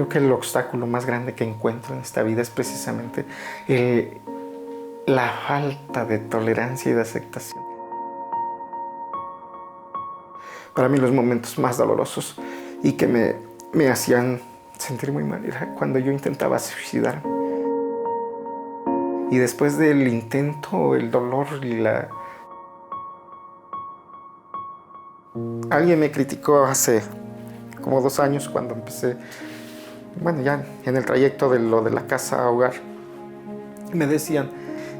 Creo que el obstáculo más grande que encuentro en esta vida es precisamente la falta de tolerancia y de aceptación. Para mí los momentos más dolorosos y que me hacían sentir muy mal era cuando yo intentaba suicidarme. Y después del intento, el dolor y Alguien me criticó hace como 2 años cuando empecé, bueno, ya en el trayecto de lo de la casa a hogar. Me decían,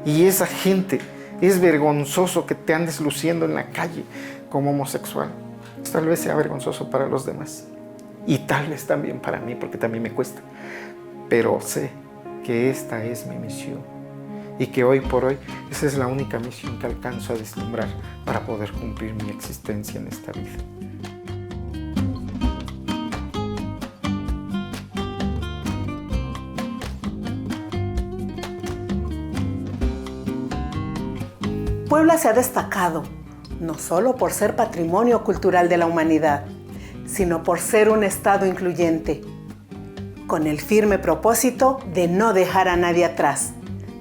y esa gente, es vergonzoso que te andes luciendo en la calle como homosexual. Tal vez sea vergonzoso para los demás. Y tal vez también para mí, porque también me cuesta. Pero sé que esta es mi misión. Y que hoy por hoy esa es la única misión que alcanzo a vislumbrar para poder cumplir mi existencia en esta vida. Puebla se ha destacado no solo por ser patrimonio cultural de la humanidad, sino por ser un estado incluyente, con el firme propósito de no dejar a nadie atrás,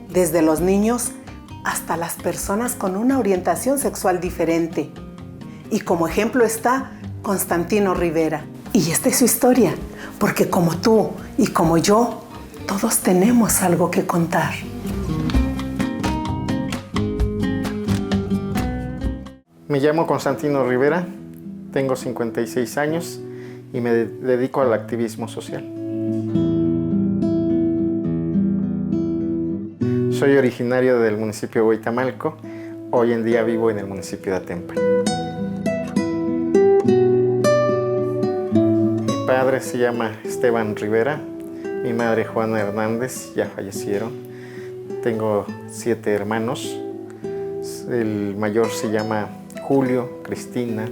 desde los niños hasta las personas con una orientación sexual diferente. Y como ejemplo está Constantino Rivera. Y esta es su historia, porque como tú y como yo, todos tenemos algo que contar. Me llamo Constantino Rivera, tengo 56 años y me dedico al activismo social. Soy originario del municipio de Huitamalco, hoy en día vivo en el municipio de Atempa. Mi padre se llama Esteban Rivera, mi madre Juana Hernández, ya fallecieron. Tengo 7 hermanos, el mayor se llama Julio, Cristina,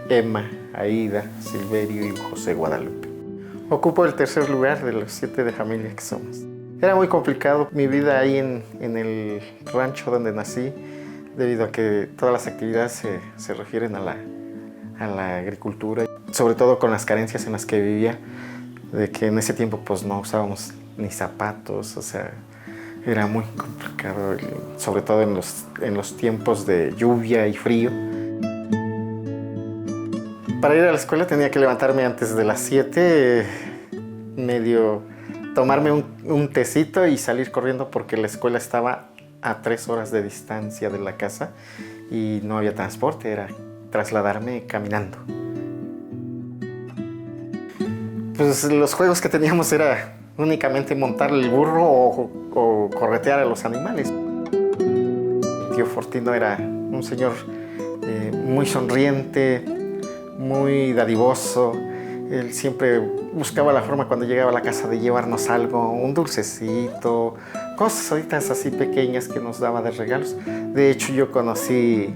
Emma, Aida, Silverio y José Guadalupe. Ocupo el tercer lugar de los 7 de familia que somos. Era muy complicado mi vida ahí en el rancho donde nací, debido a que todas las actividades se refieren a la agricultura, sobre todo con las carencias en las que vivía, de que en ese tiempo pues no usábamos ni zapatos, o sea, era muy complicado, sobre todo en los tiempos de lluvia y frío. Para ir a la escuela tenía que levantarme antes de las 7, tomarme un tecito y salir corriendo porque la escuela estaba a 3 horas de distancia de la casa y no había transporte, era trasladarme caminando. Pues los juegos que teníamos era únicamente montar el burro o corretear a los animales. Tío Fortino era un señor muy sonriente, muy dadivoso. Él siempre buscaba la forma cuando llegaba a la casa de llevarnos algo, un dulcecito, cosas así pequeñas que nos daba de regalos. De hecho, yo conocí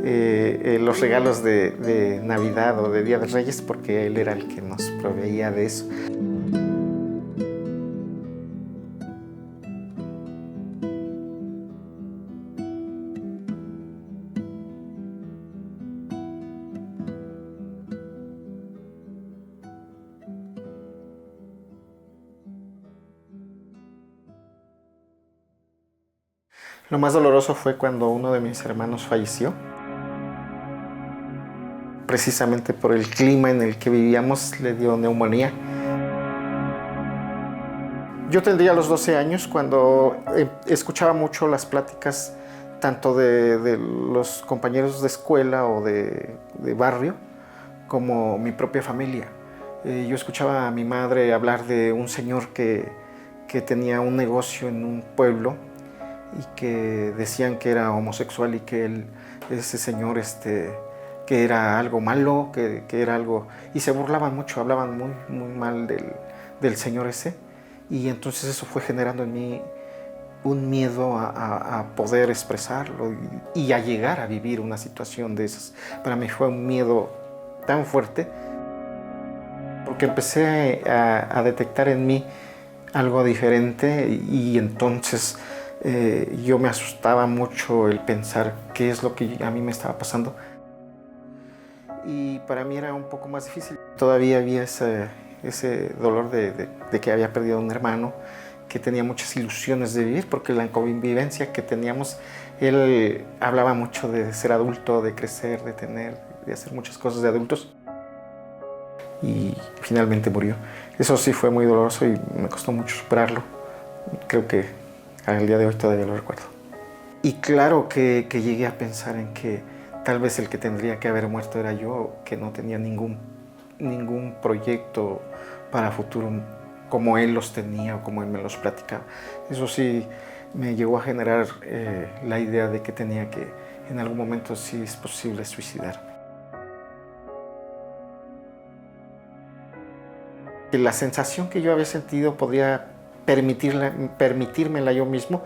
los regalos de Navidad o de Día de Reyes porque él era el que nos proveía de eso. Lo más doloroso fue cuando uno de mis hermanos falleció. Precisamente por el clima en el que vivíamos, le dio neumonía. Yo tendría los 12 años cuando escuchaba mucho las pláticas tanto de los compañeros de escuela o de barrio como mi propia familia. Yo escuchaba a mi madre hablar de un señor que tenía un negocio en un pueblo y que decían que era homosexual y que ese señor que era algo malo, que era algo... Y se burlaban mucho, hablaban muy, muy mal del señor ese. Y entonces eso fue generando en mí un miedo a poder expresarlo y a llegar a vivir una situación de esas. Para mí fue un miedo tan fuerte porque empecé a detectar en mí algo diferente y entonces yo me asustaba mucho el pensar qué es lo que a mí me estaba pasando. Y para mí era un poco más difícil. Todavía había ese dolor de que había perdido a un hermano, que tenía muchas ilusiones de vivir, porque la convivencia que teníamos, él hablaba mucho de ser adulto, de crecer, de hacer muchas cosas de adultos, y finalmente murió. Eso sí fue muy doloroso y me costó mucho superarlo. Creo que al día de hoy todavía lo recuerdo. Y claro que llegué a pensar en que tal vez el que tendría que haber muerto era yo, que no tenía ningún proyecto para futuro como él los tenía o como él me los platicaba. Eso sí me llegó a generar la idea de que tenía que en algún momento, si es posible, suicidarme. Que la sensación que yo había sentido podría permitírmela yo mismo,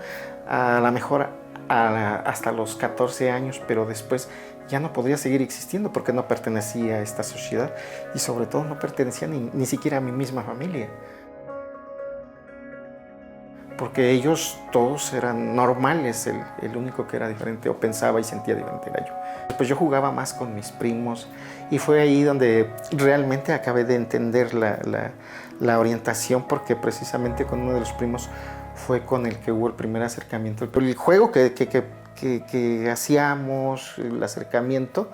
a lo mejor hasta los 14 años, pero después ya no podría seguir existiendo porque no pertenecía a esta sociedad y sobre todo no pertenecía ni siquiera a mi misma familia. Porque ellos todos eran normales, el único que era diferente o pensaba y sentía diferente era yo. Pues yo jugaba más con mis primos y fue ahí donde realmente acabé de entender la orientación, porque precisamente con uno de los primos fue con el que hubo el primer acercamiento. El juego que hacíamos, el acercamiento,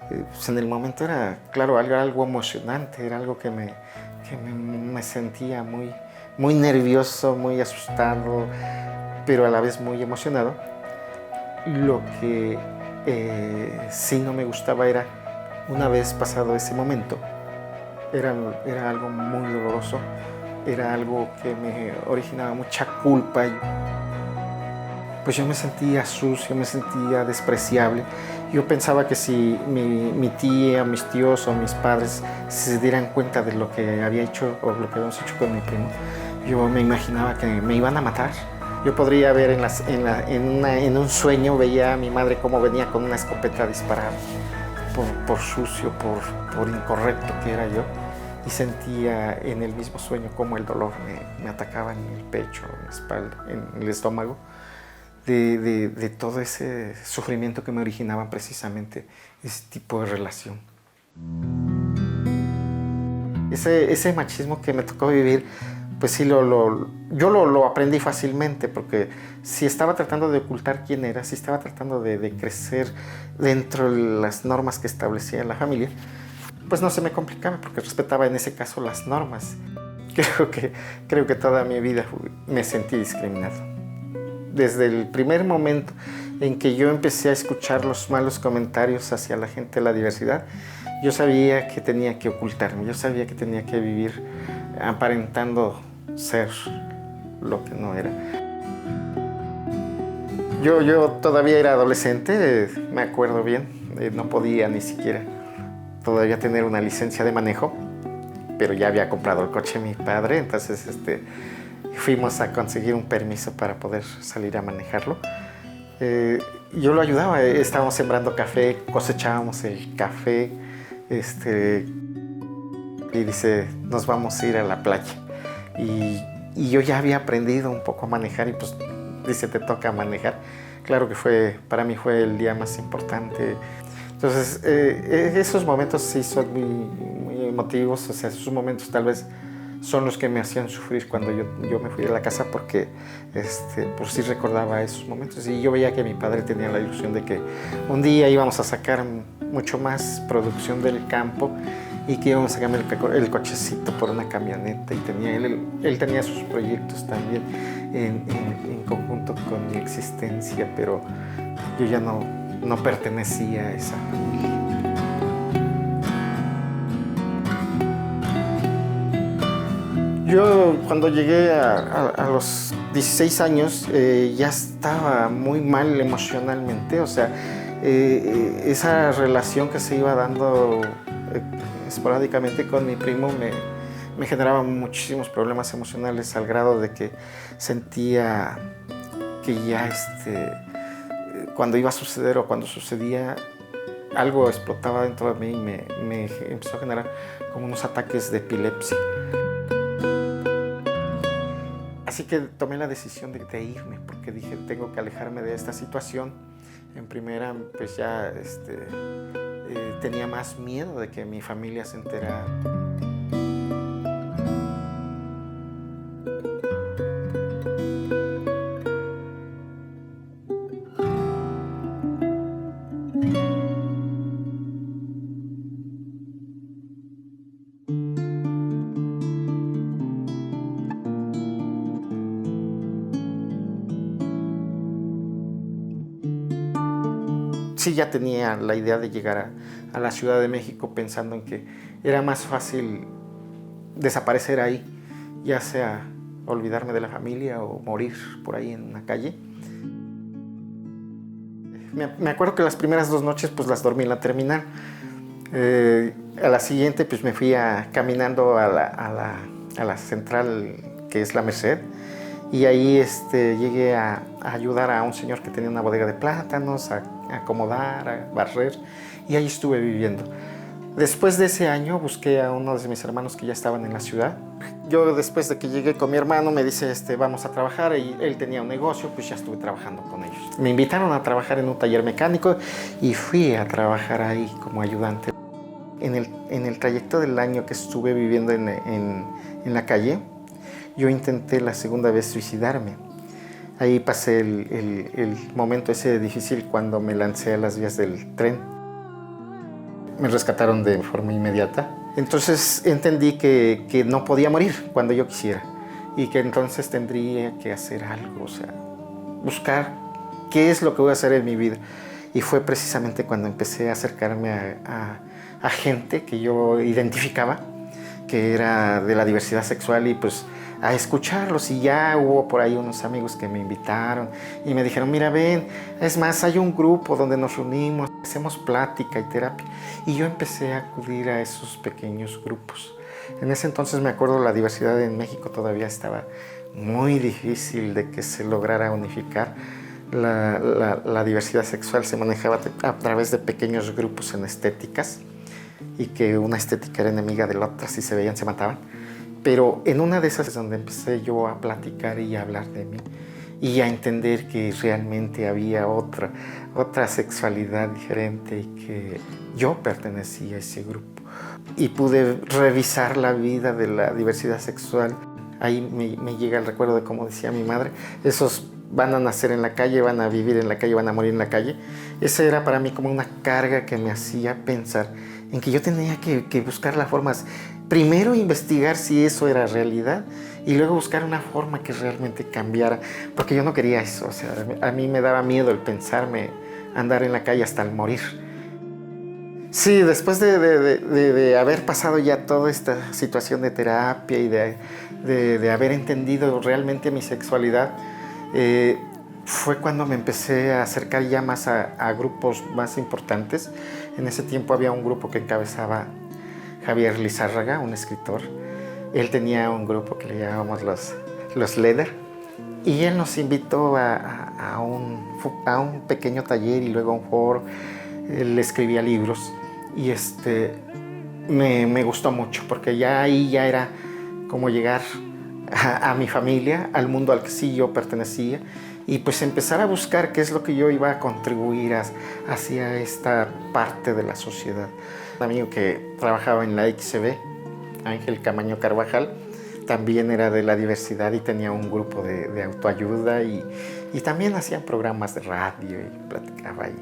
pues en el momento era, claro, algo emocionante, era algo que me sentía muy nervioso, muy asustado, pero a la vez muy emocionado. Lo que sí no me gustaba era, una vez pasado ese momento, era algo muy doloroso, era algo que me originaba mucha culpa. Pues yo me sentía sucio, me sentía despreciable. Yo pensaba que si mi tía, mis tíos o mis padres se dieran cuenta de lo que había hecho o lo que habíamos hecho con mi primo, yo me imaginaba que me iban a matar. Yo podría ver en un sueño, veía a mi madre cómo venía con una escopeta a disparar por sucio, por incorrecto que era yo, y sentía en el mismo sueño cómo el dolor me atacaba en el pecho, en la espalda, en el estómago, de todo ese sufrimiento que me originaba precisamente ese tipo de relación. Ese machismo que me tocó vivir, pues sí, yo lo aprendí fácilmente, porque si estaba tratando de ocultar quién era, si estaba tratando de crecer dentro de las normas que establecía la familia, pues no se me complicaba, porque respetaba en ese caso las normas. Creo que toda mi vida me sentí discriminado. Desde el primer momento en que yo empecé a escuchar los malos comentarios hacia la gente de la diversidad, yo sabía que tenía que ocultarme, yo sabía que tenía que vivir aparentando ser lo que no era. Yo todavía era adolescente, me acuerdo bien, no podía ni siquiera todavía tener una licencia de manejo, pero ya había comprado el coche mi padre, entonces fuimos a conseguir un permiso para poder salir a manejarlo. Yo lo ayudaba, estábamos sembrando café, cosechábamos el café, y dice, nos vamos a ir a la playa. Y yo ya había aprendido un poco a manejar y pues dice, te toca manejar. Claro que para mí fue el día más importante. Entonces, esos momentos sí son muy emotivos, o sea, esos momentos tal vez son los que me hacían sufrir cuando yo me fui de la casa, porque pues sí recordaba esos momentos y yo veía que mi padre tenía la ilusión de que un día íbamos a sacar mucho más producción del campo y que íbamos a cambiar el cochecito por una camioneta, y él tenía sus proyectos también en conjunto con mi existencia, pero yo ya no pertenecía a esa familia. Yo cuando llegué a los 16 años ya estaba muy mal emocionalmente, o sea, esa relación que se iba dando esporádicamente con mi primo me generaba muchísimos problemas emocionales, al grado de que sentía que ya cuando iba a suceder o cuando sucedía, algo explotaba dentro de mí y me empezó a generar como unos ataques de epilepsia. Así que tomé la decisión de irme, porque dije, tengo que alejarme de esta situación. En primera, pues ya tenía más miedo de que mi familia se enterara. sí ya tenía la idea de llegar a la Ciudad de México pensando en que era más fácil desaparecer ahí, ya sea olvidarme de la familia o morir por ahí en una calle. Me acuerdo que las primeras 2 noches pues las dormí en la terminal. A la siguiente pues me fui caminando a la central que es la Merced, y ahí llegué a ayudar a un señor que tenía una bodega de plátanos, a acomodar, a barrer, y ahí estuve viviendo. Después de ese año busqué a uno de mis hermanos que ya estaban en la ciudad. Yo después de que llegué con mi hermano me dice, vamos a trabajar, y él tenía un negocio, pues ya estuve trabajando con ellos. Me invitaron a trabajar en un taller mecánico y fui a trabajar ahí como ayudante. En el trayecto del año que estuve viviendo en la calle, yo intenté la segunda vez suicidarme. Ahí pasé el momento ese difícil cuando me lancé a las vías del tren. Me rescataron de forma inmediata. Entonces entendí que no podía morir cuando yo quisiera y que entonces tendría que hacer algo, o sea, buscar qué es lo que voy a hacer en mi vida. Y fue precisamente cuando empecé a acercarme a gente que yo identificaba, que era de la diversidad sexual, y pues a escucharlos. Y ya hubo por ahí unos amigos que me invitaron y me dijeron, mira, ven, es más, hay un grupo donde nos reunimos, hacemos plática y terapia. Y yo empecé a acudir a esos pequeños grupos. En ese entonces me acuerdo, la diversidad en México todavía estaba muy difícil de que se lograra unificar. La diversidad sexual se manejaba a través de pequeños grupos en estéticas, y que una estética era enemiga de la otra, si se veían se mataban. Pero en una de esas es donde empecé yo a platicar y a hablar de mí y a entender que realmente había otra sexualidad diferente y que yo pertenecía a ese grupo. Y pude revisar la vida de la diversidad sexual. Ahí me llega el recuerdo de cómo decía mi madre, esos van a nacer en la calle, van a vivir en la calle, van a morir en la calle. Esa era para mí como una carga que me hacía pensar en que yo tenía que buscar las formas, primero investigar si eso era realidad y luego buscar una forma que realmente cambiara, porque yo no quería eso, o sea, a mí me daba miedo el pensarme andar en la calle hasta el morir. Sí, después de haber pasado ya toda esta situación de terapia y de haber entendido realmente mi sexualidad, fue cuando me empecé a acercar ya más a grupos más importantes. En ese tiempo había un grupo que encabezaba Javier Lizárraga, un escritor. Él tenía un grupo que le llamábamos los Leder, y él nos invitó a un pequeño taller y luego a un foro. Él escribía libros y me gustó mucho, porque ya ahí ya era como llegar a mi familia, al mundo al que sí yo pertenecía, y pues empezar a buscar qué es lo que yo iba a contribuir hacia esta parte de la sociedad. Un amigo que trabajaba en la XB, Ángel Camaño Carvajal, también era de la diversidad y tenía un grupo de autoayuda y también hacían programas de radio y platicaba ahí.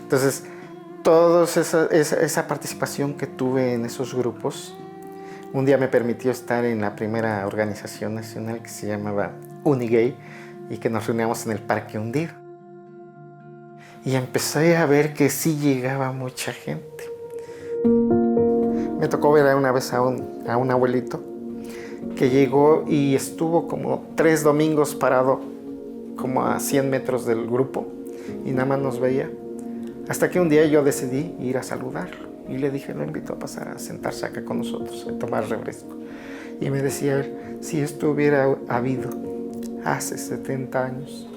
Entonces, toda esa participación que tuve en esos grupos, un día me permitió estar en la primera organización nacional que se llamaba Unigay y que nos reuníamos en el Parque Hundido. Y empecé a ver que sí llegaba mucha gente. Me tocó ver una vez a un abuelito que llegó y estuvo como 3 domingos parado como a 100 metros del grupo y nada más nos veía. Hasta que un día yo decidí ir a saludarlo y le dije, lo invito a pasar a sentarse acá con nosotros, a tomar refresco. Y me decía él, si esto hubiera habido hace 70 años,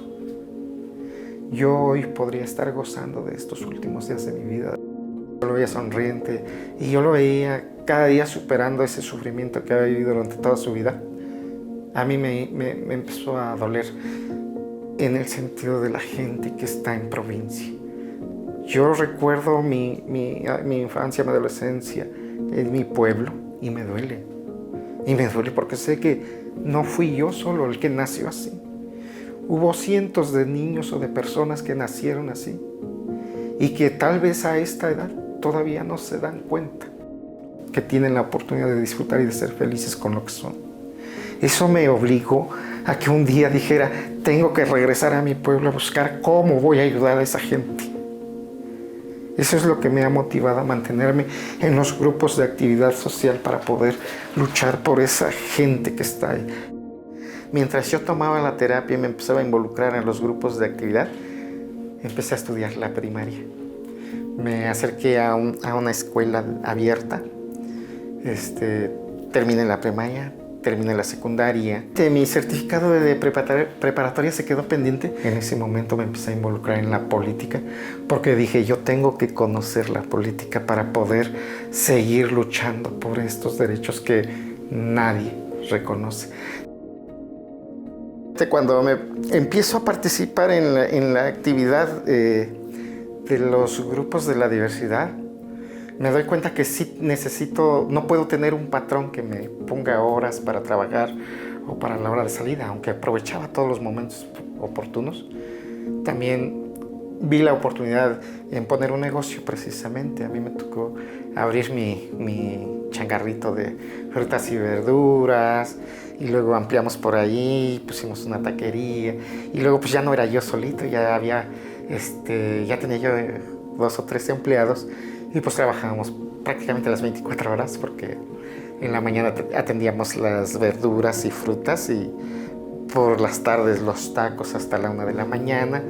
yo hoy podría estar gozando de estos últimos días de mi vida. Yo lo veía sonriente y yo lo veía cada día superando ese sufrimiento que había vivido durante toda su vida. A mí me empezó a doler en el sentido de la gente que está en provincia. Yo recuerdo mi infancia, mi adolescencia en mi pueblo y me duele. Y me duele porque sé que no fui yo solo el que nació así. Hubo cientos de niños o de personas que nacieron así y que tal vez a esta edad todavía no se dan cuenta que tienen la oportunidad de disfrutar y de ser felices con lo que son. Eso me obligó a que un día dijera, tengo que regresar a mi pueblo a buscar cómo voy a ayudar a esa gente. Eso es lo que me ha motivado a mantenerme en los grupos de actividad social para poder luchar por esa gente que está ahí. Mientras yo tomaba la terapia y me empezaba a involucrar en los grupos de actividad, empecé a estudiar la primaria. Me acerqué a una escuela abierta, terminé la primaria, terminé la secundaria. Mi certificado de preparatoria se quedó pendiente. En ese momento me empecé a involucrar en la política porque dije, yo tengo que conocer la política para poder seguir luchando por estos derechos que nadie reconoce. Cuando me empiezo a participar en la actividad de los grupos de la diversidad, me doy cuenta que sí no puedo tener un patrón que me ponga horas para trabajar o para la hora de salida, aunque aprovechaba todos los momentos oportunos. También vi la oportunidad en poner un negocio precisamente. A mí me tocó abrir mi changarrito de frutas y verduras y luego ampliamos por ahí, pusimos una taquería y luego pues ya no era yo solito, ya tenía yo 2 o 3 empleados. Y pues trabajábamos prácticamente las 24 horas porque en la mañana atendíamos las verduras y frutas y por las tardes los tacos hasta la 1 de la mañana.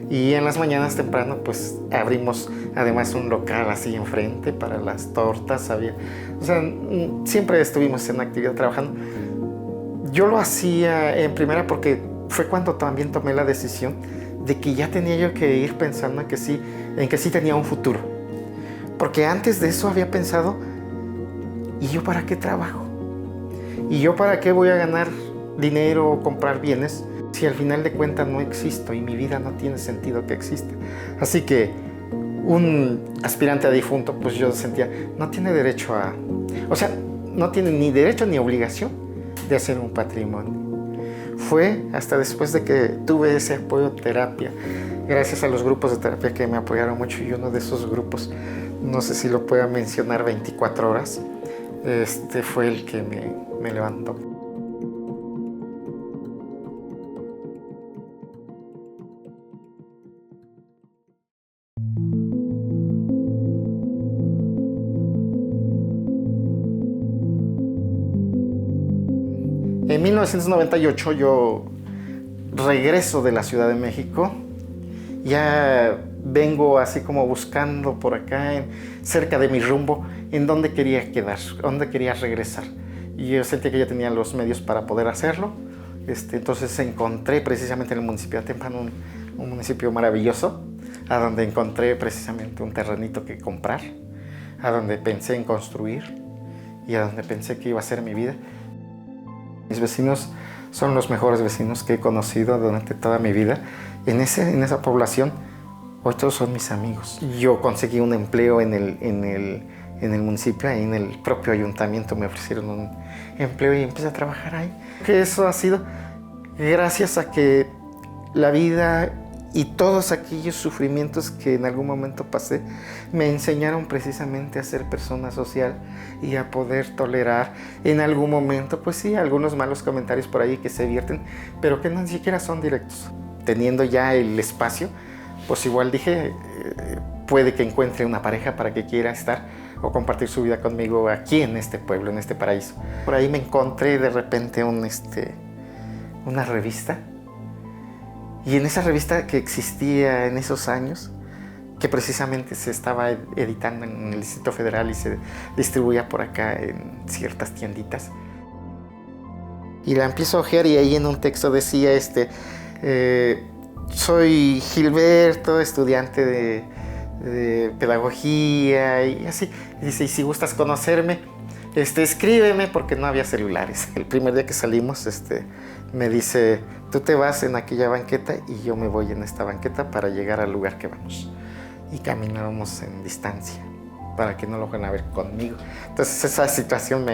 Y en las mañanas temprano pues abrimos además un local así enfrente para las tortas. Siempre estuvimos en actividad trabajando. Yo lo hacía en primera porque fue cuando también tomé la decisión de que ya tenía yo que ir pensando en que sí tenía un futuro. Porque antes de eso había pensado, ¿y yo para qué trabajo? ¿Y yo para qué voy a ganar dinero o comprar bienes si al final de cuentas no existo y mi vida no tiene sentido que exista? Así que un aspirante a difunto, pues yo sentía, no tiene derecho no tiene ni derecho ni obligación de hacer un patrimonio. Fue hasta después de que tuve ese apoyo de terapia, gracias a los grupos de terapia que me apoyaron mucho, y uno de esos grupos, no sé si lo pueda mencionar, 24 horas, fue el que me levantó. En 1998 yo regreso de la Ciudad de México. Ya vengo así como buscando por acá, cerca de mi rumbo, en dónde quería quedar, dónde quería regresar. Y yo sentí que ya tenía los medios para poder hacerlo. Entonces encontré precisamente en el municipio de Atempan un municipio maravilloso, a donde encontré precisamente un terrenito que comprar, a donde pensé en construir y a donde pensé que iba a ser mi vida. Mis vecinos son los mejores vecinos que he conocido durante toda mi vida. En esa población, hoy todos son mis amigos. Yo conseguí un empleo en el municipio, ahí en el propio ayuntamiento me ofrecieron un empleo y empecé a trabajar ahí. Eso ha sido gracias a que la vida y todos aquellos sufrimientos que en algún momento pasé me enseñaron precisamente a ser persona social y a poder tolerar en algún momento, pues sí, algunos malos comentarios por ahí que se vierten, pero que ni siquiera son directos. Teniendo ya el espacio, pues igual dije, puede que encuentre una pareja para que quiera estar o compartir su vida conmigo aquí en este pueblo, en este paraíso. Por ahí me encontré de repente una revista. Y en esa revista que existía en esos años, que precisamente se estaba editando en el Distrito Federal y se distribuía por acá en ciertas tienditas. Y la empiezo a hojear y ahí en un texto decía, soy Gilberto, estudiante de pedagogía y así. Y dice, y si gustas conocerme, escríbeme, porque no había celulares. El primer día que salimos, me dice, tú te vas en aquella banqueta y yo me voy en esta banqueta para llegar al lugar que vamos. Y caminábamos en distancia para que no lo fueran a ver conmigo. Entonces esa situación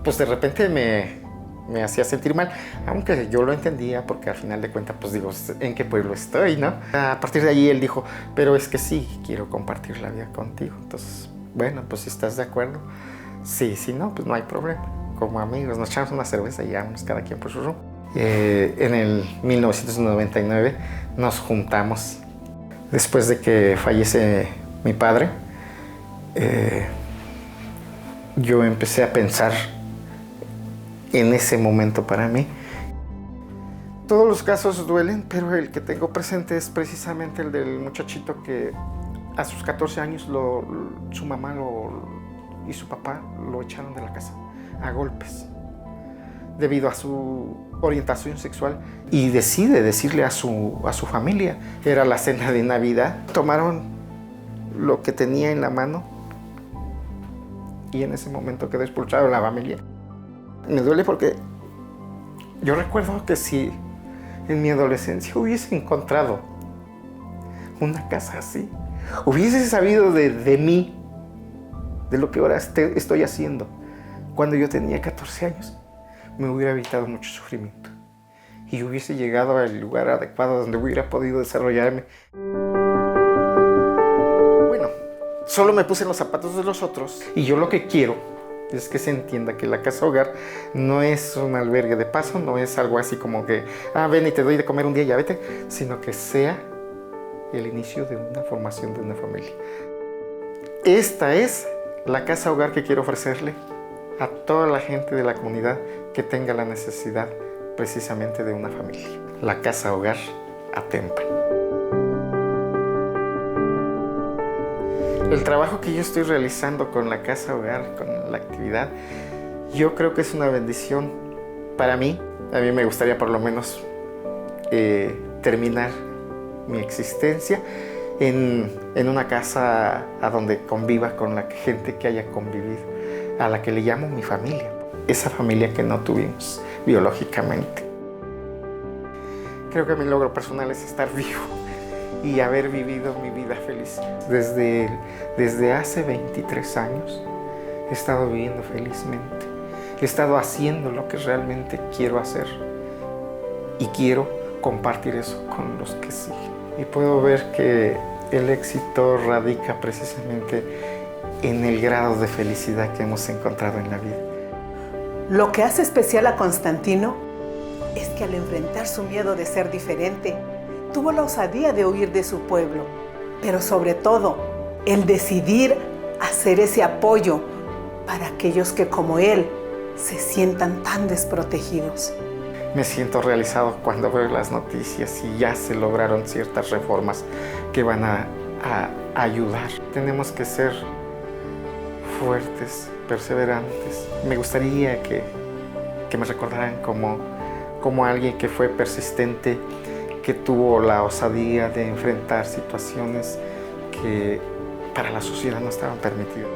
pues de repente me hacía sentir mal, aunque yo lo entendía porque al final de cuentas pues digo, ¿en qué pueblo estoy, no? A partir de ahí él dijo, pero es que sí, quiero compartir la vida contigo. Entonces, bueno, pues si estás de acuerdo, sí, si no, pues no hay problema. Como amigos, nos echamos una cerveza y ya vamos cada quien por su rumbo. En el 1999 nos juntamos. Después de que fallece mi padre, yo empecé a pensar en ese momento para mí. Todos los casos duelen, pero el que tengo presente es precisamente el del muchachito que a sus 14 años su mamá y su papá lo echaron de la casa a golpes debido a su orientación sexual, y decide decirle a su familia. Era la cena de Navidad. Tomaron lo que tenía en la mano y en ese momento quedó expulsado de la familia. Me duele porque yo recuerdo que si en mi adolescencia hubiese encontrado una casa así, hubiese sabido de mí, de lo que ahora estoy haciendo, cuando yo tenía 14 años, me hubiera evitado mucho sufrimiento y hubiese llegado al lugar adecuado donde hubiera podido desarrollarme. Bueno, solo me puse en los zapatos de los otros, y yo lo que quiero es que se entienda que la casa hogar no es un albergue de paso, no es algo así como que, ven y te doy de comer un día y ya vete, sino que sea el inicio de una formación de una familia. Esta es la casa hogar que quiero ofrecerle a toda la gente de la comunidad que tenga la necesidad precisamente de una familia. La casa hogar Atempan. El trabajo que yo estoy realizando con la casa hogar, con la actividad, yo creo que es una bendición para mí. A mí me gustaría por lo menos terminar mi existencia en una casa a donde conviva con la gente que haya convivido, a la que le llamo mi familia, esa familia que no tuvimos biológicamente. Creo que mi logro personal es estar vivo y haber vivido mi vida feliz. Desde hace 23 años he estado viviendo felizmente. He estado haciendo lo que realmente quiero hacer y quiero compartir eso con los que siguen. Y puedo ver que el éxito radica precisamente en el grado de felicidad que hemos encontrado en la vida. Lo que hace especial a Constantino es que al enfrentar su miedo de ser diferente, tuvo la osadía de huir de su pueblo, pero sobre todo, el decidir hacer ese apoyo para aquellos que, como él, se sientan tan desprotegidos. Me siento realizado cuando veo las noticias y ya se lograron ciertas reformas que van a ayudar. Tenemos que ser fuertes, perseverantes. Me gustaría que me recordaran como alguien que fue persistente, que tuvo la osadía de enfrentar situaciones que para la sociedad no estaban permitidas.